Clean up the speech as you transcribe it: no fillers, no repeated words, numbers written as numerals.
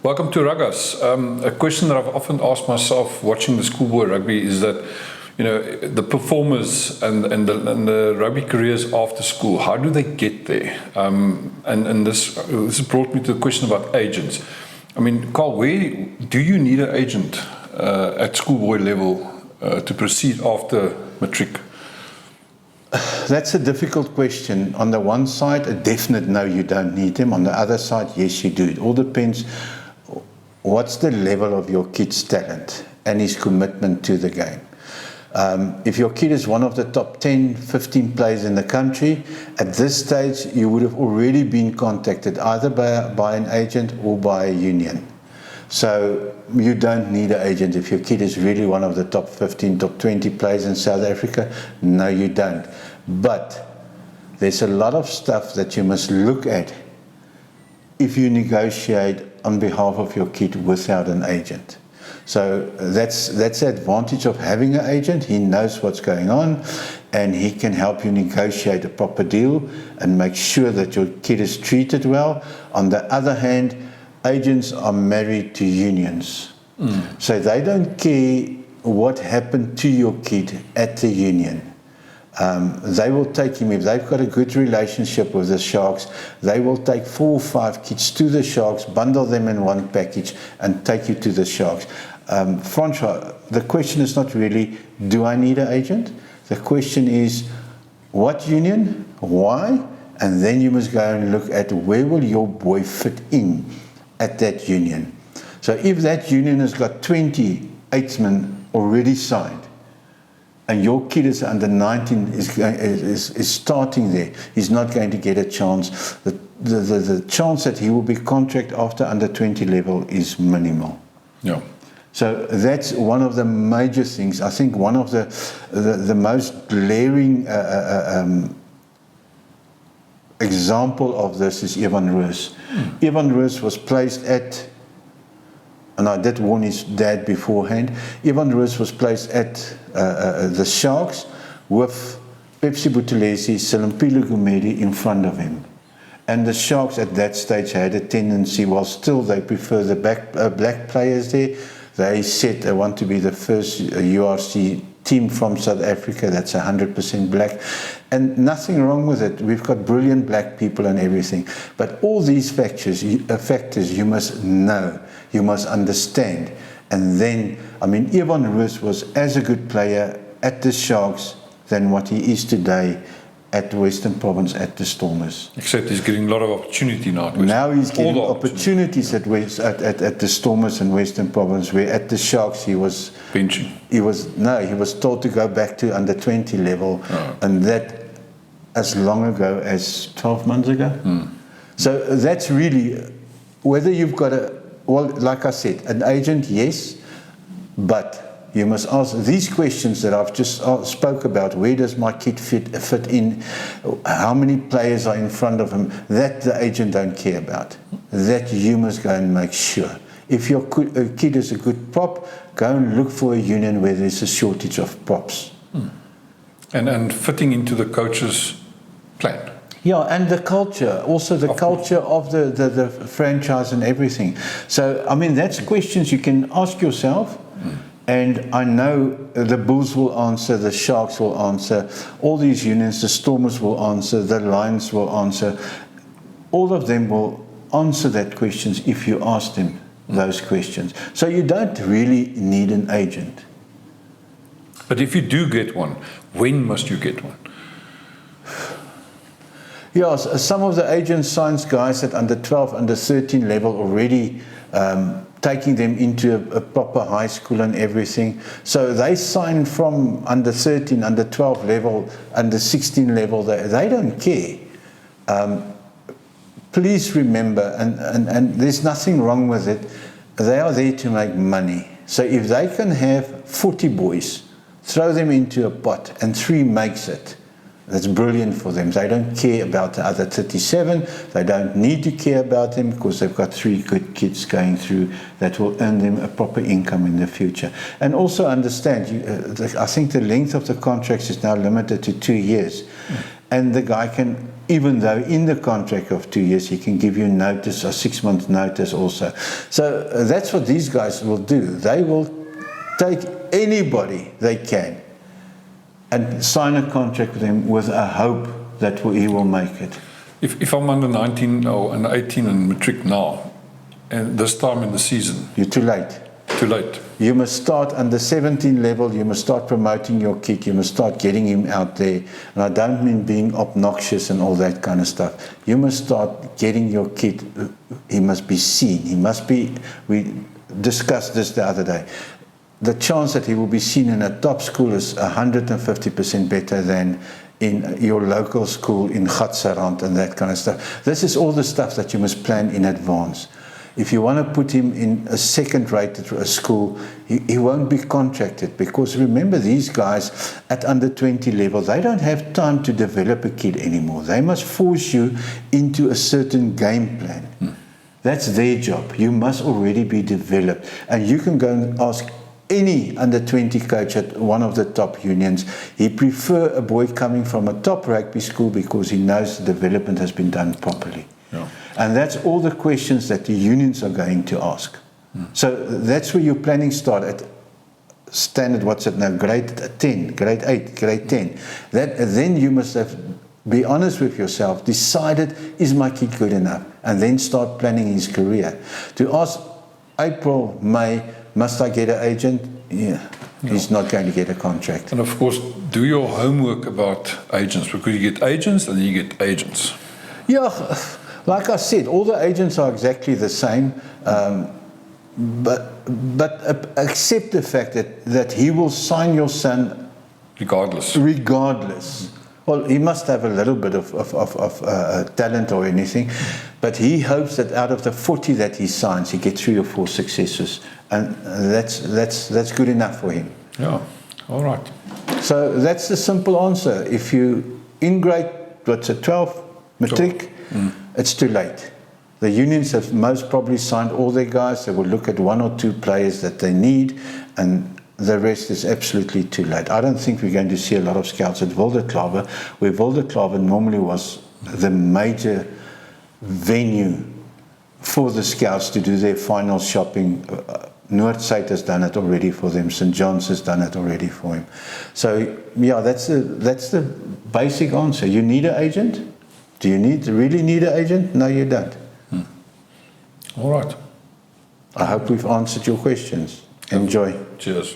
Welcome to Ruggers. A question that I've often asked myself watching the schoolboy rugby is that, you know, the performers and the rugby careers after school, how do they get there? And this brought me to the question about agents. I mean, Carl, where do you need an agent at schoolboy level to proceed after matric? That's a difficult question. On the one side, a definite no, you don't need them. On the other side, yes, you do. It all depends what's the level of your kid's talent and his commitment to the game. If your kid is one of the top 10, 15 players in the country, at this stage, you would have already been contacted either by an agent or by a union. So you don't need an agent. If your kid is really one of the top 15, top 20 players in South Africa, no, you don't. But there's a lot of stuff that you must look at if you negotiate on behalf of your kid without an agent. So that's the advantage of having an agent. He knows what's going on and he can help you negotiate a proper deal and make sure that your kid is treated well. On the other hand, agents are married to unions. So they don't care what happened to your kid at the union. They will take him, if they've got a good relationship with the Sharks, they will take 4 or 5 kids to the Sharks, bundle them in one package and take you to the Sharks. Francois, the question is not really, do I need an agent? The question is, what union, why? And then you must go and look at where will your boy fit in at that union. So if that union has got 20 8men already signed, and your kid is under 19, is starting there, he's not going to get a chance. The chance that he will be contract after under 20 level is minimal. Yeah. So that's one of the major things. I think one of the most glaring example of this is Evan Roos. Evan Roos was placed at, and I did warn his dad beforehand, Evan Roos was placed at the Sharks with Pepsi Buthelezi, Selimpilo Gumede in front of him. And the Sharks at that stage had a tendency, while still they prefer the black players there, they said they want to be the first URC team from South Africa that's 100% black. And nothing wrong with it. We've got brilliant black people and everything. But all these factors you must know, you must understand. And then, I mean, Evan Roos was as a good player at the Sharks than what he is today at Western Province at the Stormers. Except he's getting a lot of opportunity now. Now he's getting opportunities at the Stormers in Western Province, where at the Sharks he was benching. He was told to go back to under 20 level, and that as long ago as 12 months ago. So that's really, whether you've got like I said, an agent, yes, but you must ask these questions that I've just spoke about. Where does my kid fit in? How many players are in front of him? That the agent don't care about. That you must go and make sure. If your kid is a good prop, go and look for a union where there's a shortage of props. And fitting into the coach's plan. Yeah, and the culture, also the culture of the franchise and everything. So, I mean, that's questions you can ask yourself. And I know the Bulls will answer, the Sharks will answer, all these unions, the Stormers will answer, the Lions will answer. All of them will answer that questions if you ask them those questions. So you don't really need an agent. But if you do get one, when must you get one? Yeah, some of the agents signs guys at under 12, under 13 level already, taking them into a proper high school and everything. So they sign from under 13, under 12 level, under 16 level. They don't care. Please remember, and there's nothing wrong with it, they are there to make money. So if they can have 40 boys, throw them into a pot and 3 makes it, That's brilliant for them. They don't care about the other 37. They don't need to care about them because they've got 3 good kids going through that will earn them a proper income in the future. And also understand, I think the length of the contracts is now limited to 2 years. And the guy can, even though in the contract of 2 years, he can give you notice, a 6-month notice also. So that's what these guys will do. They will take anybody they can and sign a contract with him with a hope that he will make it. If I'm under 19 or under 18 in matric now, and this time in the season, You're too late. too late. You must start under 17 level, you must start promoting your kid, you must start getting him out there. And I don't mean being obnoxious and all that kind of stuff. You must start getting your kid, he must be seen, he must be, we discussed this the other day. The chance that he will be seen in a top school is 150% better than in your local school in Gatsarand and that kind of stuff. This is all the stuff that you must plan in advance. If you want to put him in a second-rated school, he won't be contracted, because remember, these guys at under 20 level, they don't have time to develop a kid anymore. They must force you into a certain game plan. That's their job. You must already be developed. And you can go and ask any under 20 coach at one of the top unions. He prefer a boy coming from a top rugby school because he knows the development has been done properly. Yeah. And that's all the questions that the unions are going to ask. So that's where your planning start at standard, what's it now, grade 10, grade 8, grade 10. Then you must have, be honest with yourself, decided, is my kid good enough? And then start planning his career. To ask April, May, must I get an agent? Yeah. He's not going to get a contract. And of course, do your homework about agents, because you get agents and you get agents. Yeah, like I said, all the agents are exactly the same, but accept the fact that he will sign your son regardless. Well, he must have a little bit of talent or anything, but he hopes that out of the 40 that he signs, he gets 3 or 4 successes, and that's good enough for him. Yeah, all right. So that's the simple answer. If you in grade, what's it, 12, matric, it's too late. The unions have most probably signed all their guys. They will look at 1 or 2 players that they need, and the rest is absolutely too late. I don't think we're going to see a lot of scouts at Wilderklaver, where Wilderklaver normally was the major venue for the scouts to do their final shopping. Noordside has done it already for them. St. John's has done it already for him. So, yeah, that's the basic answer. You need an agent? Do you really need an agent? No, you don't. All right. I hope we've answered your questions. Enjoy. Cheers.